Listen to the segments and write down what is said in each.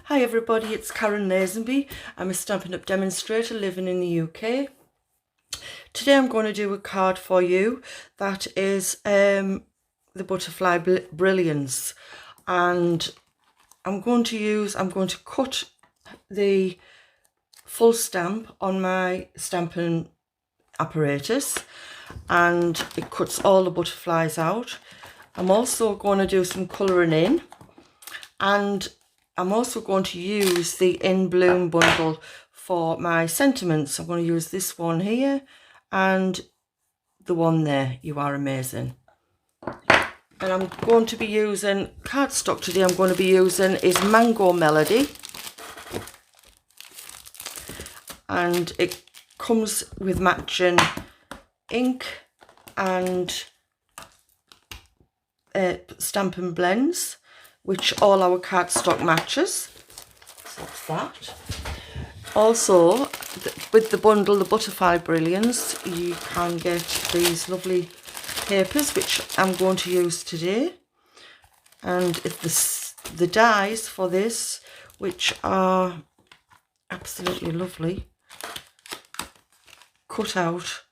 Hi everybody, it's Karen Lazenby. I'm a Stampin' Up demonstrator living in the UK. Today I'm going to do a card for you that is the butterfly brilliance, and I'm going to cut the full stamp on my stamping apparatus, and it cuts all the butterflies out. I'm also going to do some colouring in, and I'm also going to use the In Bloom bundle for my sentiments. I'm going to use this one here and the one there, You Are Amazing. And I'm going to be using cardstock today. I'm going to be using is Mango Melody. And it comes with matching ink and stamping blends, which all our cardstock matches. So that's that. Also, with the bundle, the Butterfly Brilliance, you can get these lovely papers, which I'm going to use today. And the dies for this, which are absolutely lovely, cut out.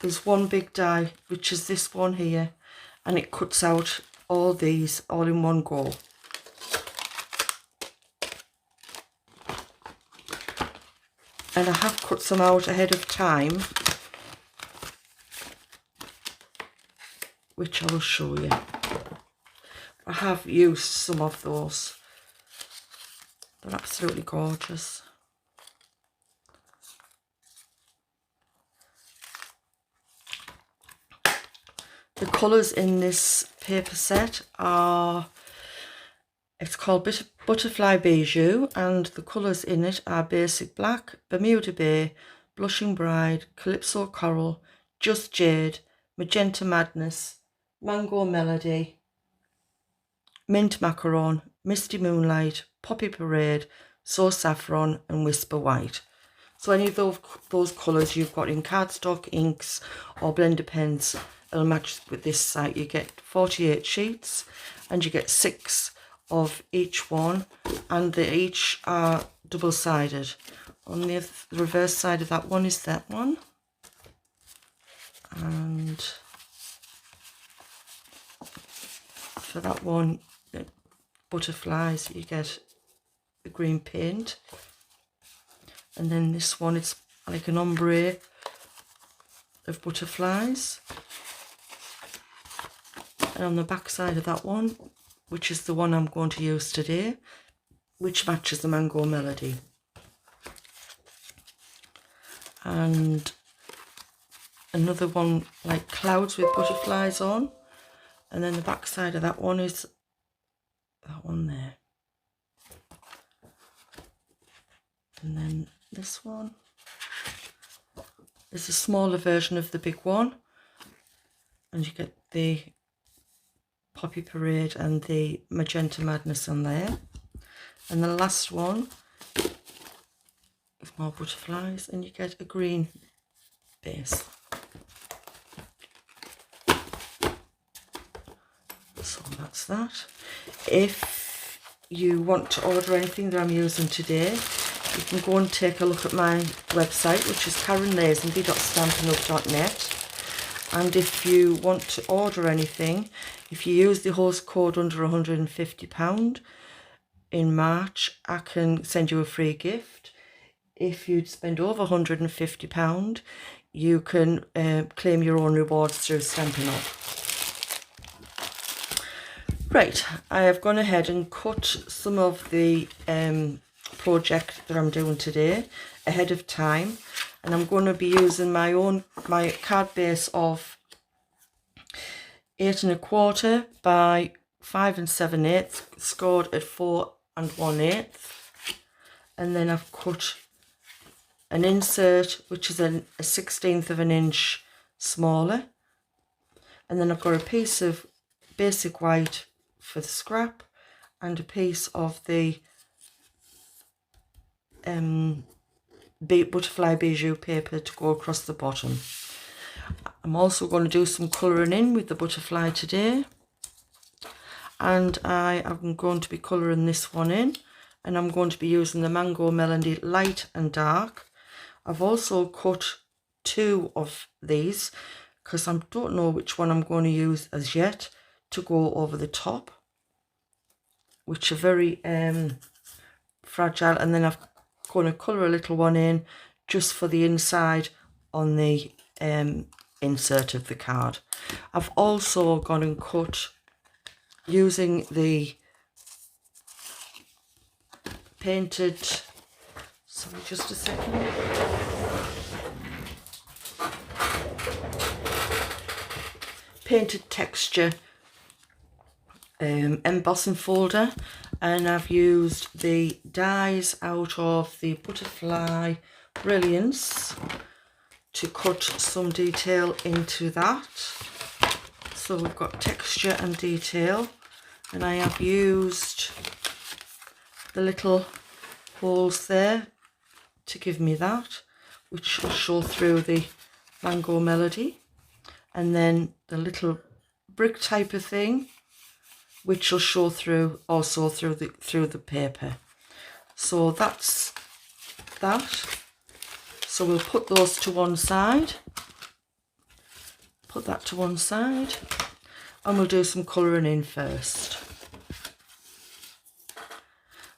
There's one big die, which is this one here, and it cuts out all these all in one go. And I have cut some out ahead of time, which I will show you. I have used some of those. They're absolutely gorgeous. The colours in this paper set are, it's called Butterfly Bijou, and the colours in it are Basic Black, Bermuda Bay, Blushing Bride, Calypso Coral, Just Jade, Magenta Madness, Mango Melody, Mint Macaron, Misty Moonlight, Poppy Parade, So Saffron and Whisper White. So any of those colours you've got in cardstock, inks or blender pens, it'll match with this site. You get 48 sheets and you get 6 of each one, and they each are double-sided. On the reverse side of that one is that one, and for that one, the butterflies, you get the green paint, and then this one, it's like an ombre of butterflies. And on the back side of that one, which is the one I'm going to use today, which matches the Mango Melody. And another one like clouds with butterflies on. And then the back side of that one is that one there. And then this one is a smaller version of the big one. And you get the Poppy Parade and the Magenta Madness on there. And the last one is more butterflies, and you get a green base. So that's that. If you want to order anything that I'm using today, you can go and take a look at my website, which is karenlazenby.stampinup.net. And if you want to order anything, if you use the host code under £150 in March, I can send you a free gift. If you'd spend over £150, you can claim your own rewards through Stampin' Up. Right, I have gone ahead and cut some of the project that I'm doing today ahead of time. And I'm going to be using my card base of 8 1/4 by 5 7/8, scored at 4 1/8. And then I've cut an insert, which is a 1/16 of an inch smaller. And then I've got a piece of basic white for the scrap and a piece of the Butterfly Bijou paper to go across the bottom. I'm also going to do some colouring in with the butterfly today. and I am going to be colouring this one in, and I'm going to be using the Mango Melody light and dark. I've also cut 2 of these because I don't know which one I'm going to use as yet to go over the top, which are very fragile, and then I'm going to colour a little one in just for the inside on the insert of the card. I've also gone and cut, using the painted, sorry just a second, painted texture embossing folder, and I've used the dies out of the Butterfly Brilliance to cut some detail into that. So we've got texture and detail, and I have used the little holes there to give me that, which will show through the Mango Melody, and then the little brick type of thing, which will show through also through the paper. So that's that. So we'll put those to one side, put that to one side, and we'll do some colouring in first.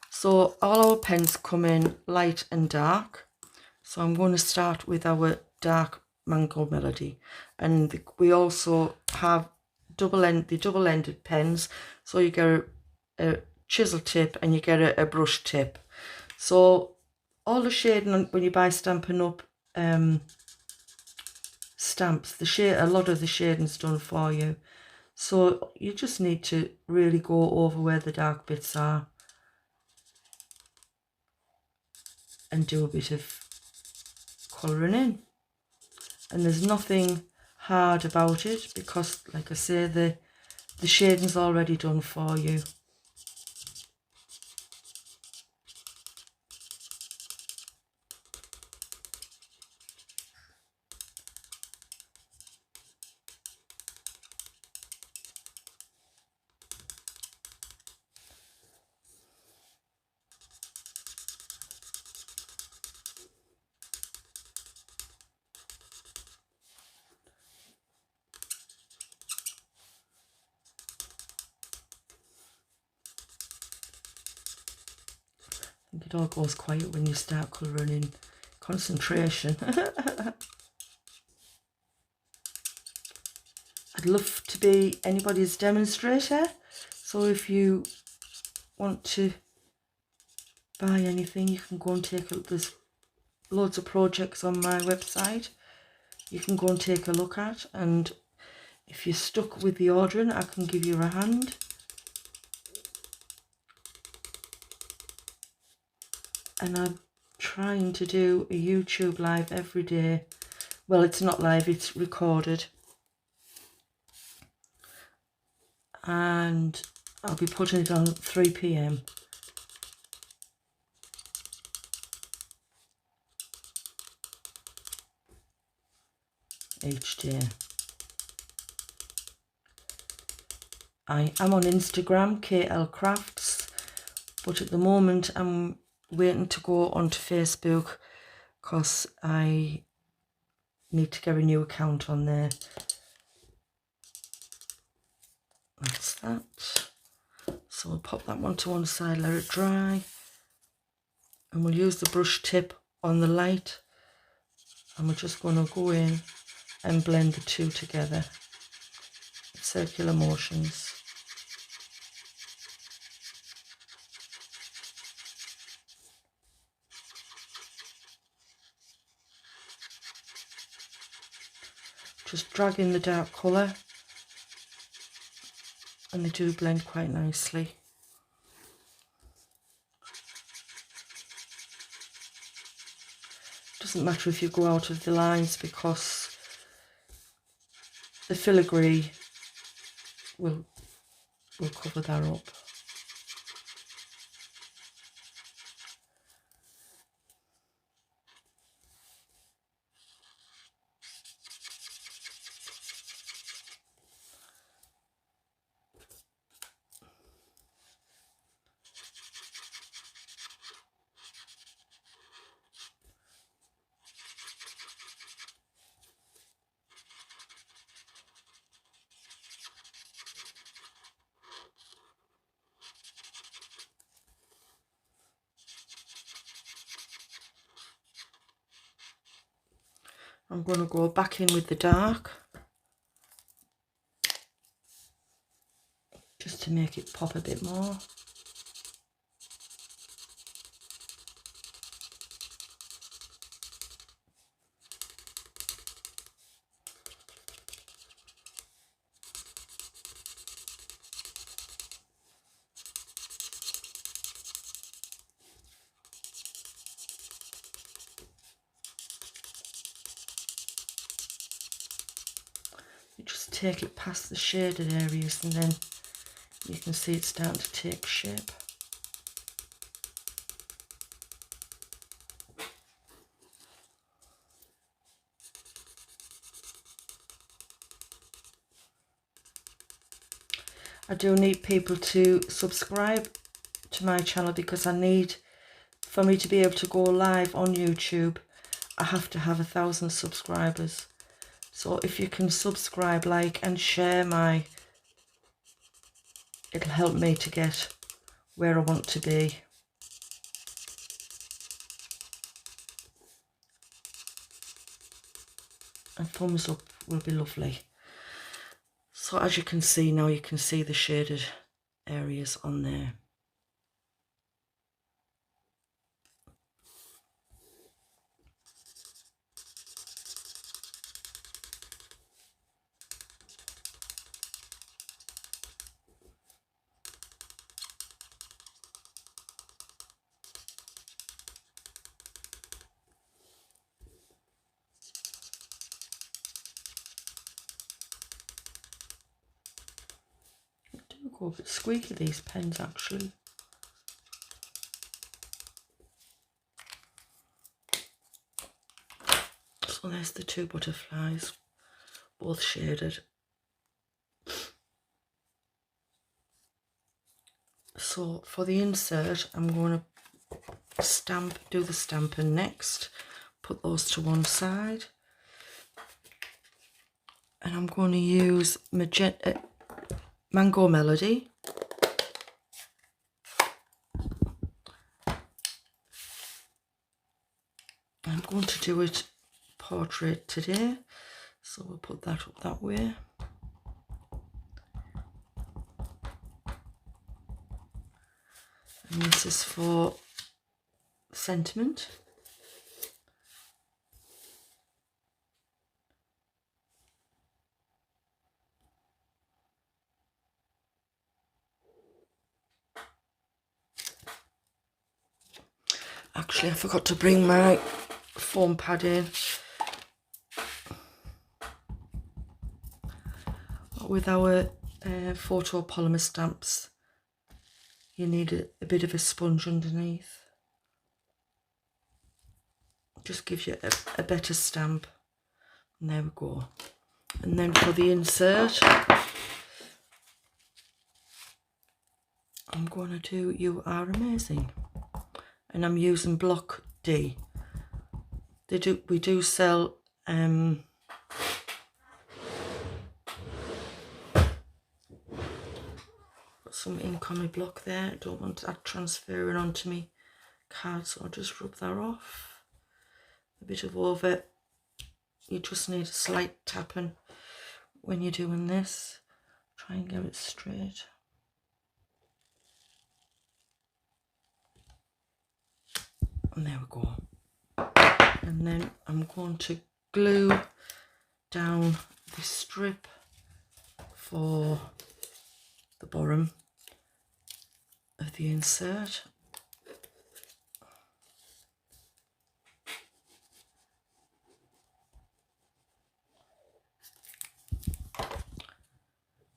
So all our pens come in light and dark, so I'm going to start with our dark Mango Melody, and we also have double-ended pens, so you get a chisel tip and you get a brush tip. So all the shading, when you buy Stampin' Up stamps, a lot of the shading's done for you, so you just need to really go over where the dark bits are and do a bit of colouring in. And there's nothing hard about it because, like I say, the shading's already done for you. I think it all goes quiet when you start colouring in. Concentration. I'd love to be anybody's demonstrator, so if you want to buy anything, you can go and take a look. There's loads of projects on my website you can go and take a look at, and if you're stuck with the ordering, I can give you a hand. And I'm trying to do a YouTube live every day. Well, it's not live, it's recorded. And I'll be putting it on at 3 p.m. each day. I am on Instagram, KL Crafts, but at the moment I'm waiting to go onto Facebook because I need to get a new account on there. That's that. So we'll pop that one to one side, let it dry, and we'll use the brush tip on the light, and we're just going to go in and blend the two together, circular motions. Just drag in the dark colour, and they do blend quite nicely. Doesn't matter if you go out of the lines because the filigree will cover that up. I'm going to go back in with the dark, just to make it pop a bit more. You just take it past the shaded areas and then you can see it's starting to take shape. I do need people to subscribe to my channel because for me to be able to go live on YouTube, I have to have 1,000 subscribers. So if you can subscribe, like and share it'll help me to get where I want to be. And thumbs up will be lovely. So as you can see now, you can see the shaded areas on there. They do go a bit squeaky, these pens, actually. So there's the two butterflies, both shaded. So for the insert, I'm going to do the stamping next. Put those to one side. And I'm going to use Mango Melody. I'm going to do it portrait today, so we'll put that up that way. And this is for sentiment. Actually, I forgot to bring my foam pad in. With our photopolymer stamps, you need a bit of a sponge underneath. Just gives you a better stamp. And there we go. And then for the insert, I'm going to do You Are Amazing. And I'm using block D. We do sell some ink on my block there. I don't want that transferring onto me card, so I'll just rub that off. A bit of over. You just need a slight tapping when you're doing this. Try and get it straight. And there we go. And then I'm going to glue down this strip for the bottom of the insert.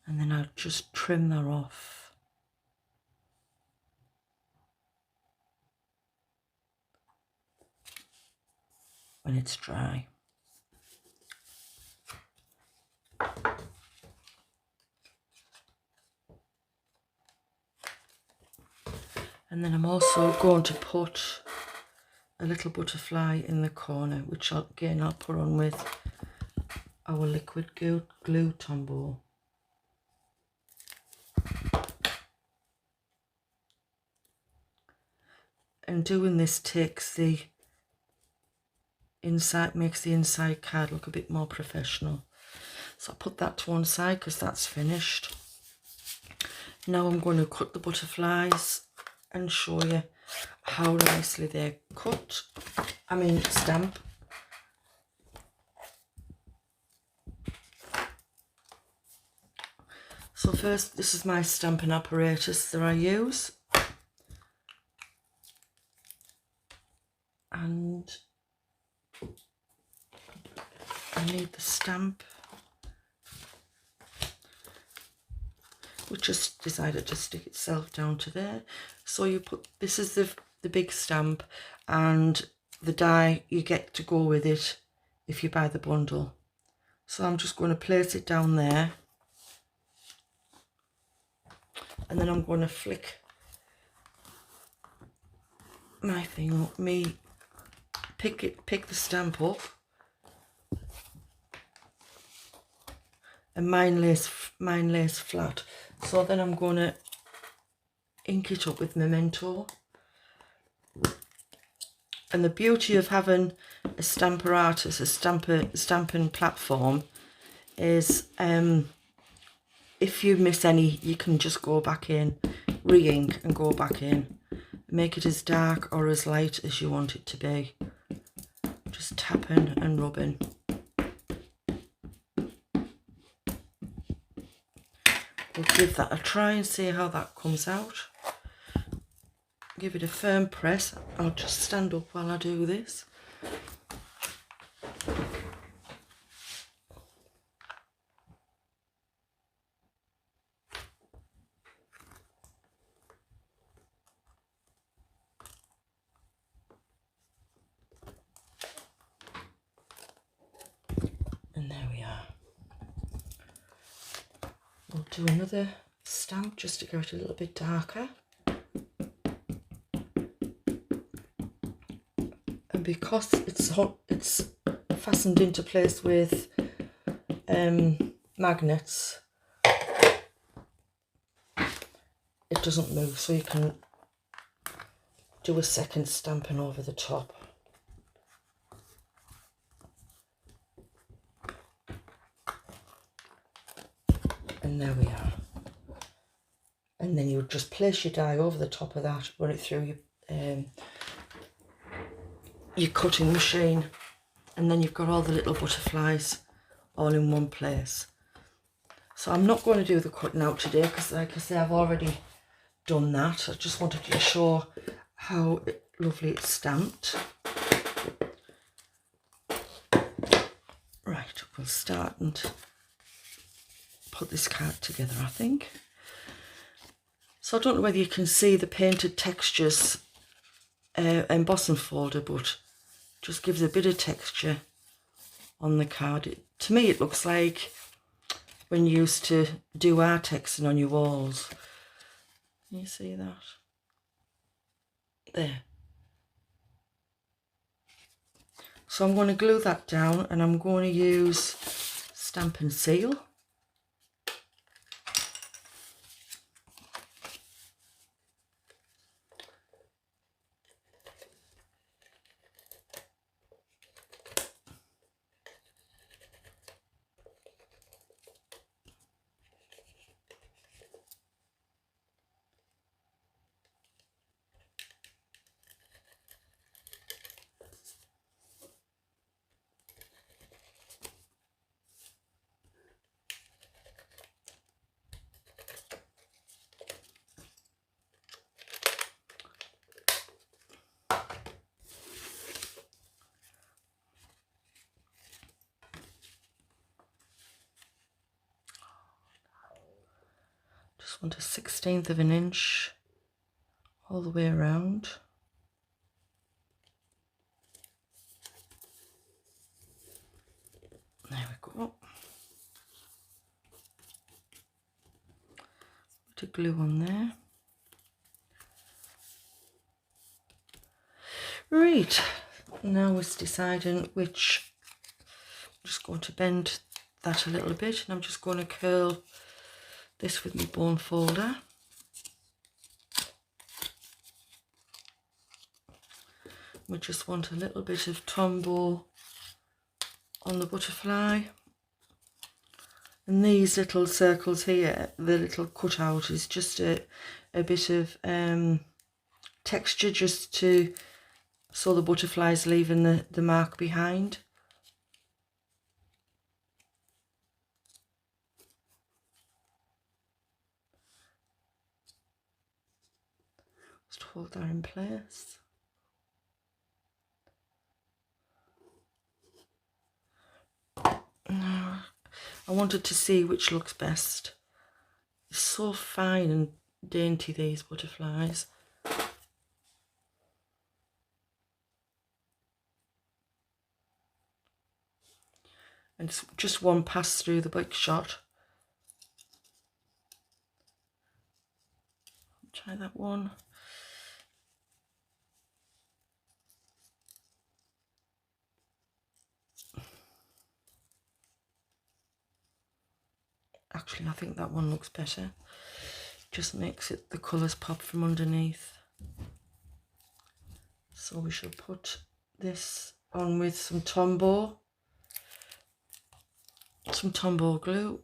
And then I'll just trim that off. When it's dry. And then I'm also going to put a little butterfly in the corner, which I'll put on with our liquid glue Tombow. And doing this takes the inside, makes the inside card look a bit more professional. So I'll put that to one side because that's finished. Now I'm going to cut the butterflies and show you how nicely they're cut. Stamp. So first, this is my stamping apparatus that I use. And I need the stamp, which just decided to stick itself down to there. So you put, this is the big stamp, and the die you get to go with it if you buy the bundle. So I'm just going to place it down there, and then I'm going to flick my thing up, pick the stamp up, and mine lays flat. So then I'm going to ink it up with Memento. And the beauty of having a stamparatus, a stamping platform, is if you miss any, you can just go back in, re-ink and go back in. Make it as dark or as light as you want it to be. Just tapping and rubbing. We'll give that a try and see how that comes out. Give it a firm press. I'll just stand up while I do this. And there we are. We'll do another stamp just to get it a little bit darker. And because it's fastened into place with magnets, it doesn't move, so you can do a second stamping over the top. And there we are. And then you would just place your die over the top of that, run it through your cutting machine, and then you've got all the little butterflies all in one place. So I'm not going to do the cutting out today because, like I say, I've already done that. I just wanted to show how lovely it's stamped. Right, we'll start and put this card together, I think. So I don't know whether you can see the painted textures embossing folder, but just gives a bit of texture on the card. To me it looks like when you used to do art texting on your walls. Can you see that? There. So I'm going to glue that down, and I'm going to use Stamp and Seal. Just want a 1/16 of an inch all the way around. There we go. Put a glue on there. Right, now it's deciding which. I'm just going to bend that a little bit, and I'm just going to curl this with my bone folder. We just want a little bit of Tombow on the butterfly. And these little circles here, the little cutout, is just a bit of texture just to, so the butterfly's leaving the mark behind. Just hold that in place. Now, I wanted to see which looks best. It's so fine and dainty, these butterflies. And it's just one pass through the big shot. Try that one. Actually, I think that one looks better. Just makes it, the colours pop from underneath. So we shall put this on with some Tombow glue.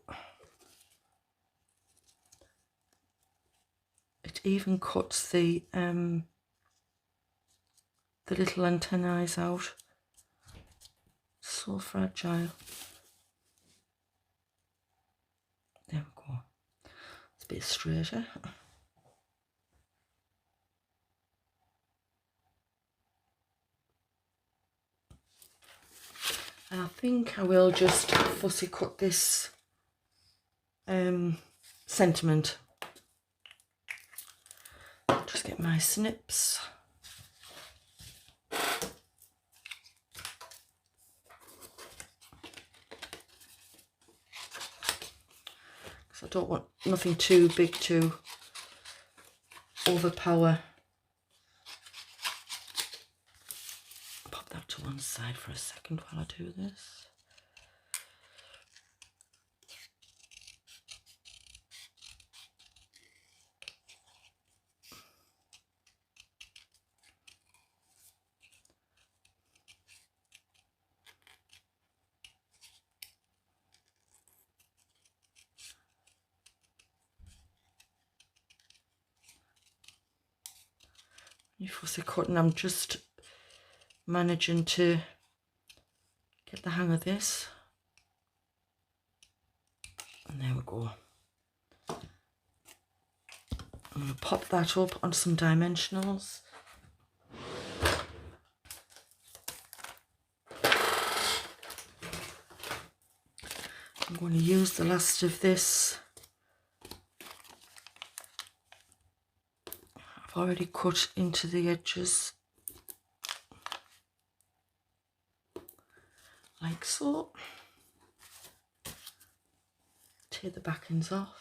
It even cuts the little antennae out. So fragile. There we go. It's a bit straighter. And I think I will just fussy cut this sentiment. Just get my snips. I don't want nothing too big to overpower. Pop that to one side for a second while I do this. You fussy cutting, I'm just managing to get the hang of this. And there we go. I'm going to pop that up on some dimensionals. I'm going to use the last of this. I've already cut into the edges, like so. Tear the back ends off.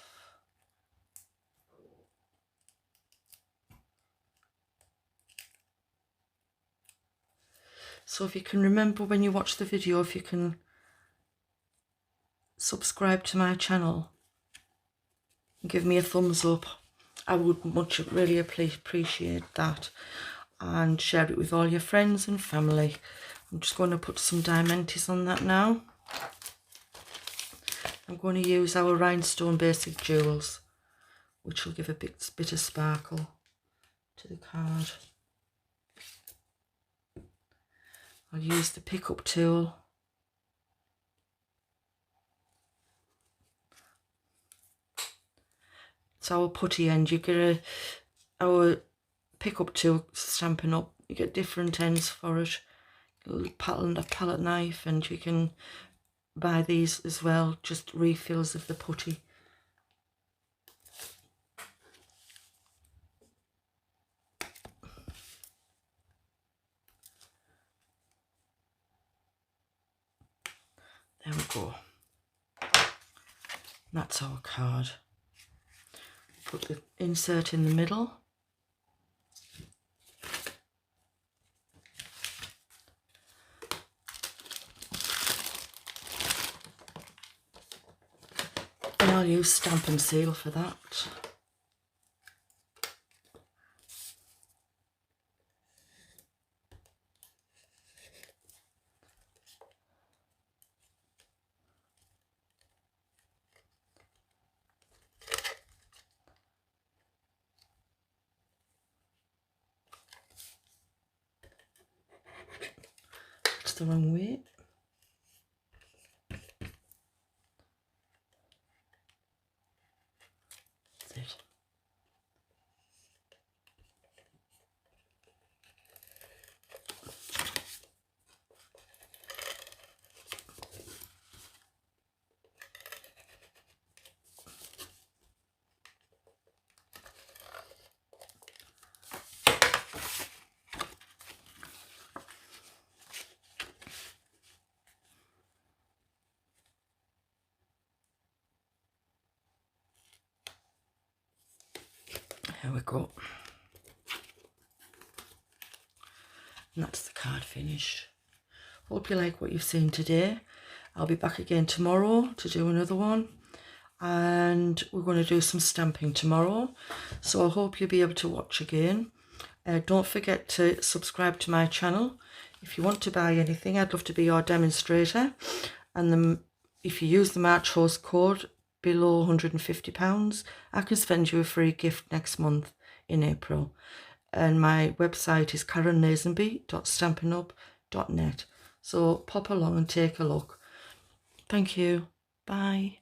So if you can remember when you watch the video, if you can subscribe to my channel and give me a thumbs up, I would really appreciate that, and share it with all your friends and family. I'm just going to put some diamantes on that now. I'm going to use our rhinestone basic jewels, which will give a bit of sparkle to the card. I'll use the pickup tool. It's our putty end. You get our pickup tool Stampin' Up. You get different ends for it. A palette knife, and you can buy these as well, just refills of the putty. There we go. That's our card. Put the insert in the middle. And I'll use Stamp and Seal for that. the wrong way. That's it. There we go. And that's the card finished. Hope you like what you've seen today. I'll be back again tomorrow to do another one. And we're going to do some stamping tomorrow. So I hope you'll be able to watch again. Don't forget to subscribe to my channel. If you want to buy anything, I'd love to be your demonstrator. And if you use the March host code below £150, I can send you a free gift next month in April. And my website is karenlazenby.stampinup.net. So pop along and take a look. Thank you. Bye.